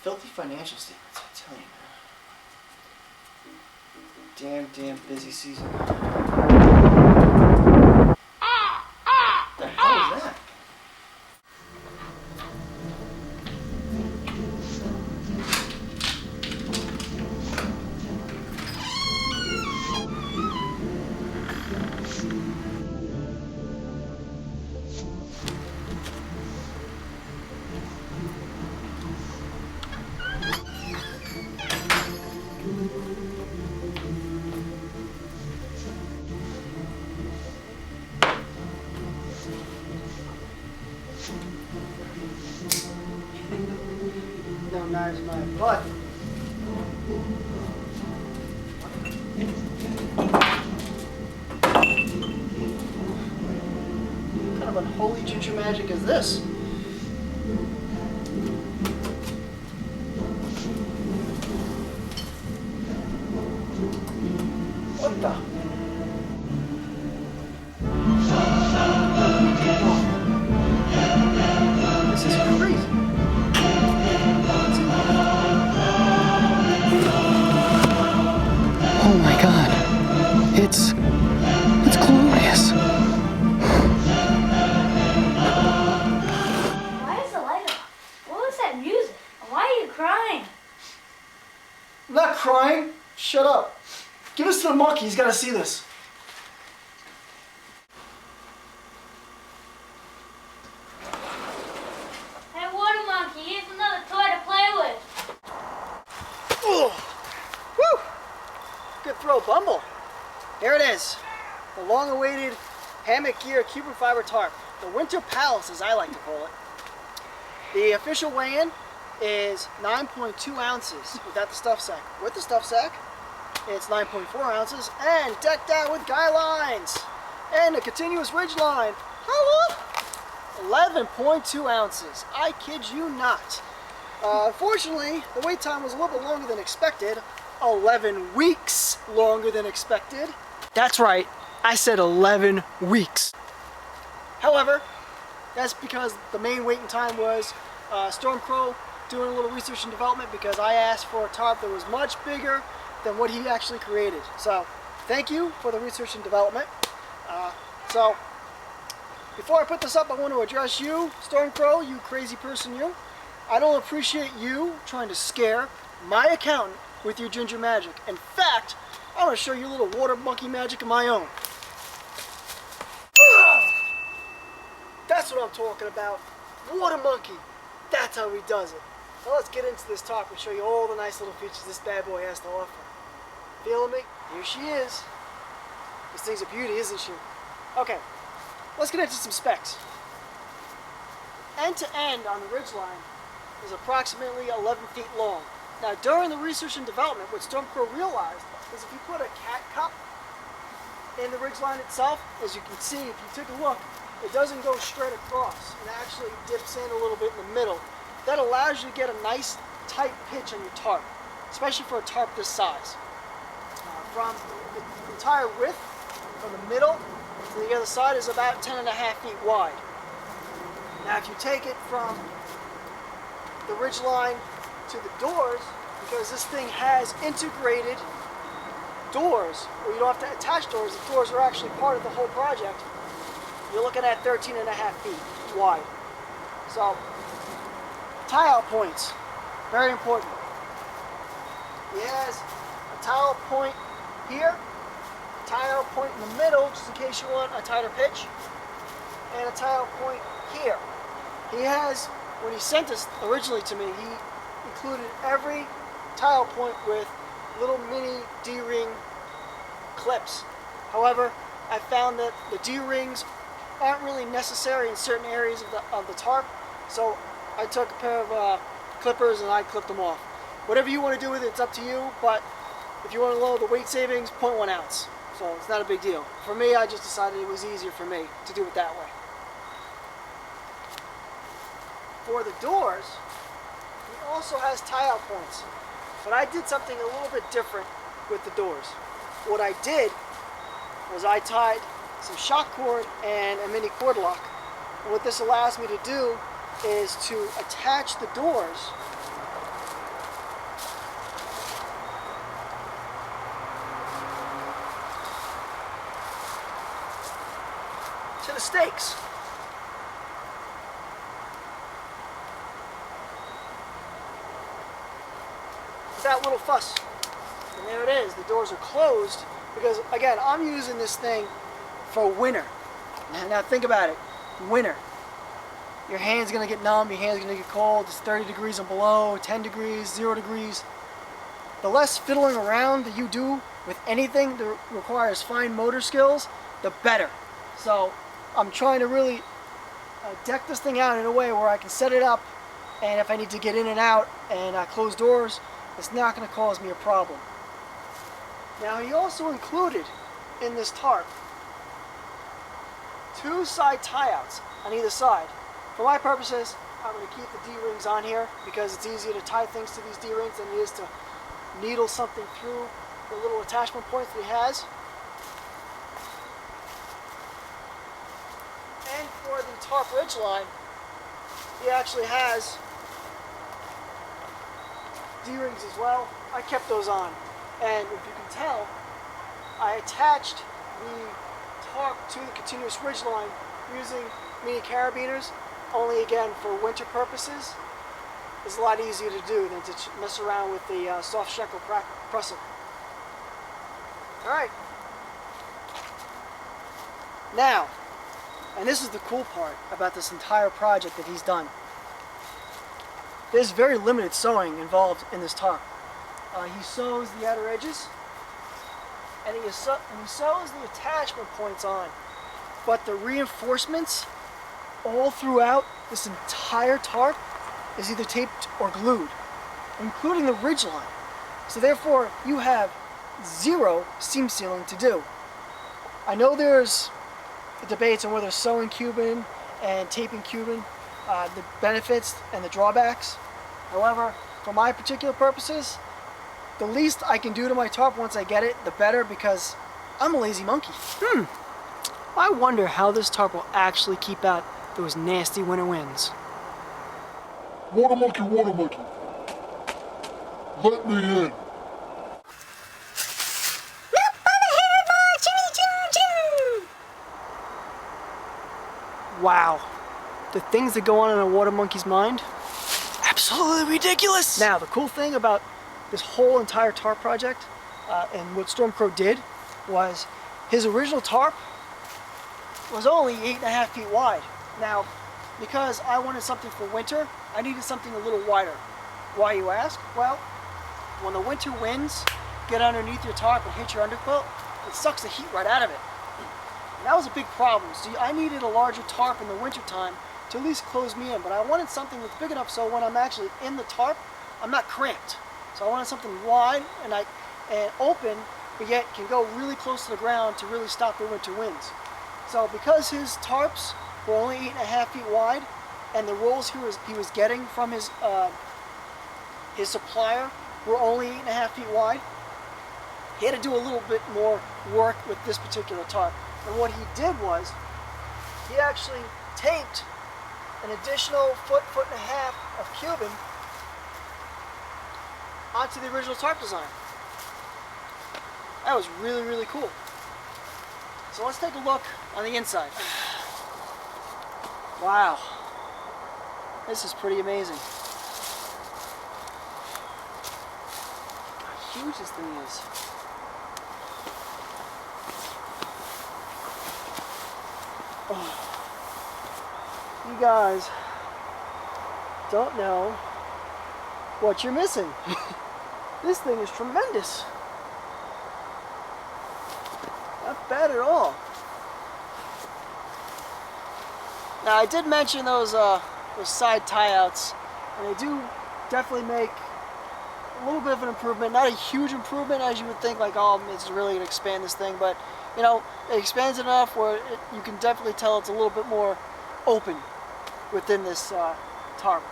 Filthy financial statements, I tell you, man. Damn busy season. What the hell is that? No knives in my butt. What kind of unholy ginger magic is this? What the? This is crazy. Oh my God, it's glorious. Why is the light off? What was that music? And why are you crying? I'm not crying. Shut up. Give this to the monkey. He's got to see this. Hey, water monkey, here's another toy to play with. Oh. Woo! Good throw, Bumble. Here it is. The long-awaited Hammock gear Cuben fiber tarp. The Winter Palace, as I like to call it. The official weigh-in is 9.2 ounces without the stuff sack. With the stuff sack, it's 9.4 ounces and decked out with guy lines and a continuous ridge line. Hello? 11.2 ounces. I kid you not. Unfortunately, the wait time was a little bit longer than expected. 11 weeks longer than expected. That's right, I said 11 weeks. However, that's because the main waiting time was Stormcrow doing a little research and development, because I asked for a tarp that was much bigger than what he actually created. So, thank you for the research and development. So, before I put this up, I want to address you, Stormcrow, you crazy person you. I don't appreciate you trying to scare my accountant with your ginger magic. In fact, I'm going to show you a little water monkey magic of my own. That's what I'm talking about. Water monkey. That's how he does it. Now let's get into this tarp and show you all the nice little features this bad boy has to offer. Feeling me? Here she is. This thing's a beauty, isn't she? Okay, let's get into some specs. End to end on the ridgeline is approximately 11 feet long. Now, during the research and development, what Stormcrow realized is if you put a cat cup in the ridgeline itself, as you can see, if you take a look, it doesn't go straight across. It actually dips in a little bit in the middle. That allows you to get a nice tight pitch on your tarp, especially for a tarp this size. From the entire width, from the middle to the other side, is about 10.5 feet wide. Now, if you take it from the ridgeline to the doors, because this thing has integrated doors, where you don't have to attach doors, the doors are actually part of the whole project, you're looking at 13.5 feet wide. So, tie-out points, very important. He has a tie-out point here, a tie-out point in the middle, just in case you want a tighter pitch, and a tie-out point here. He has, when he sent this originally to me, he included every tie-out point with little mini D-ring clips. However, I found that the D-rings aren't really necessary in certain areas of the tarp, so I took a pair of clippers and I clipped them off. Whatever you want to do with it, it's up to you, but if you want to lower the weight savings, 0.1 ounce. So it's not a big deal. For me, I just decided it was easier for me to do it that way. For the doors, he also has tie-out points, but I did something a little bit different with the doors. What I did was I tied some shock cord and a mini cord lock. And what this allows me to do is to attach the doors to the stakes. Without little fuss. And there it is. The doors are closed because, again, I'm using this thing for winter. Now think about it. Winter. Your hand's going to get numb, your hand's going to get cold. It's 30 degrees and below, 10 degrees, 0 degrees. The less fiddling around that you do with anything that requires fine motor skills, the better. So I'm trying to really deck this thing out in a way where I can set it up, and if I need to get in and out and close doors, it's not going to cause me a problem. Now he also included in this tarp 2 side tie-outs on either side. For my purposes, I'm going to keep the D-rings on here because it's easier to tie things to these D-rings than it is to needle something through the little attachment points that he has. And for the tarp ridge line, he actually has D-rings as well. I kept those on. And if you can tell, I attached the tarp to the continuous ridge line using mini carabiners, only again for winter purposes. It's a lot easier to do than to mess around with the soft shekel pressing. Alright. Now, and this is the cool part about this entire project that he's done. There's very limited sewing involved in this tarp. He sews the outer edges, and he sews the attachment points on. But the reinforcements all throughout this entire tarp is either taped or glued, including the ridge line. So therefore, you have 0 seam sealing to do. I know there's debates on whether sewing Cuben and taping Cuben, the benefits and the drawbacks. However, for my particular purposes, the least I can do to my tarp once I get it, the better, because I'm a lazy monkey. I wonder how this tarp will actually keep out those nasty winter winds. Water monkey, let me in. Wow, the things that go on in a water monkey's mind, absolutely ridiculous. Now, the cool thing about this whole entire tarp project and what Stormcrow did was his original tarp was only 8.5 feet wide. Now, because I wanted something for winter, I needed something a little wider. Why, you ask? Well, when the winter winds get underneath your tarp and hit your underquilt, it sucks the heat right out of it. And that was a big problem. So I needed a larger tarp in the winter time to at least close me in. But I wanted something that's big enough so when I'm actually in the tarp, I'm not cramped. So I wanted something wide and open, but yet can go really close to the ground to really stop the winter winds. So because his tarps were only 8.5 feet wide, and the rolls he was getting from his supplier were only 8.5 feet wide, he had to do a little bit more work with this particular tarp. And what he did was, he actually taped an additional foot and a half of Cuben onto the original tarp design. That was really, really cool. So let's take a look on the inside. Wow. This is pretty amazing. How huge this thing is. Oh. You guys don't know what you're missing. This thing is tremendous. Not bad at all. Now I did mention those side tie-outs, and they do definitely make a little bit of an improvement. Not a huge improvement as you would think, like, oh, it's really going to expand this thing, but you know, it expands enough where you can definitely tell it's a little bit more open within this tarp.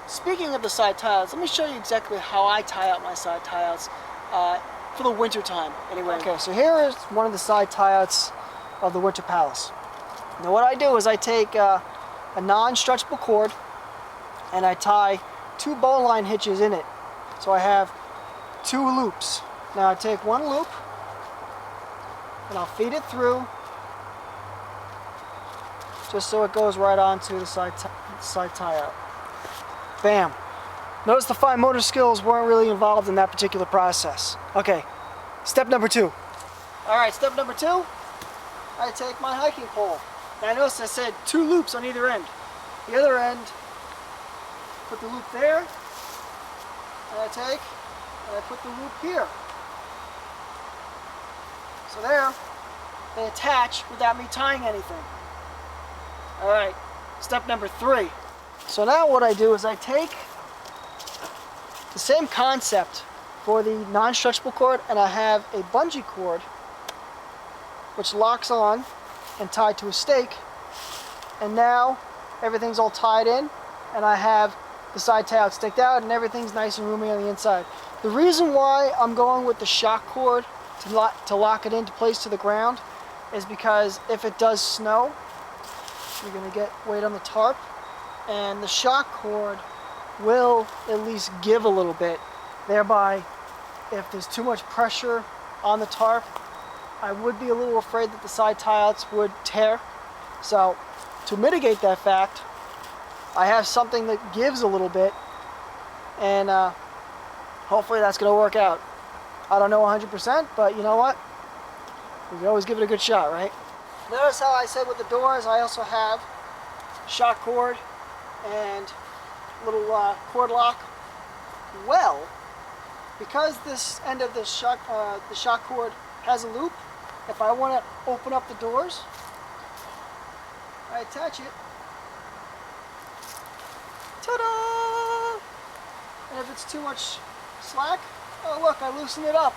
Speaking of the side tie-outs, let me show you exactly how I tie out my side tie-outs for the winter time anyway. Okay, so here is one of the side tie-outs of the Winter Palace. Now what I do is I take a non-stretchable cord and I tie 2 bowline hitches in it. So I have 2 loops. Now I take one loop and I'll feed it through just so it goes right onto the side tie out. Bam. Notice the fine motor skills weren't really involved in that particular process. Okay, step number 2. All right, step number 2, I take my hiking pole. Now notice I said 2 loops on either end. The other end, put the loop there, and I take and I put the loop here. So there, they attach without me tying anything. All right, step number 3. So now what I do is I take the same concept for the non-stretchable cord, and I have a bungee cord which locks on and tied to a stake, and now everything's all tied in, and I have the side tie out staked out, and everything's nice and roomy on the inside. The reason why I'm going with the shock cord to lock it into place to the ground is because if it does snow, you're going to get weight on the tarp, and the shock cord will at least give a little bit. Thereby, if there's too much pressure on the tarp, I would be a little afraid that the side tie-outs would tear. So, to mitigate that fact, I have something that gives a little bit, and hopefully that's going to work out. I don't know 100%, but you know what? We can always give it a good shot, right? Notice how I said with the doors, I also have shock cord and little cord lock. Well, because this end of the shock cord has a loop, if I want to open up the doors, I attach it. Ta-da! And if it's too much slack, oh look, I loosen it up,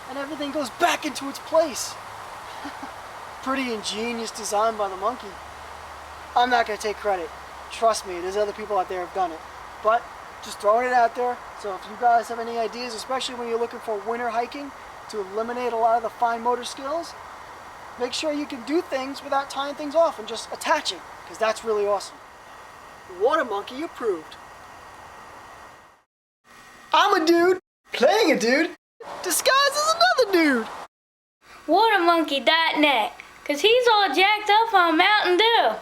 and everything goes back into its place. Pretty ingenious design by the monkey. I'm not going to take credit. Trust me, there's other people out there who have done it. But just throwing it out there, so if you guys have any ideas, especially when you're looking for winter hiking, to eliminate a lot of the fine motor skills, make sure you can do things without tying things off and just attaching, because that's really awesome. Water monkey approved. I'm a dude, playing a dude, disguised as another dude. Watermonkey.net, 'cause he's all jacked up on Mountain Dew.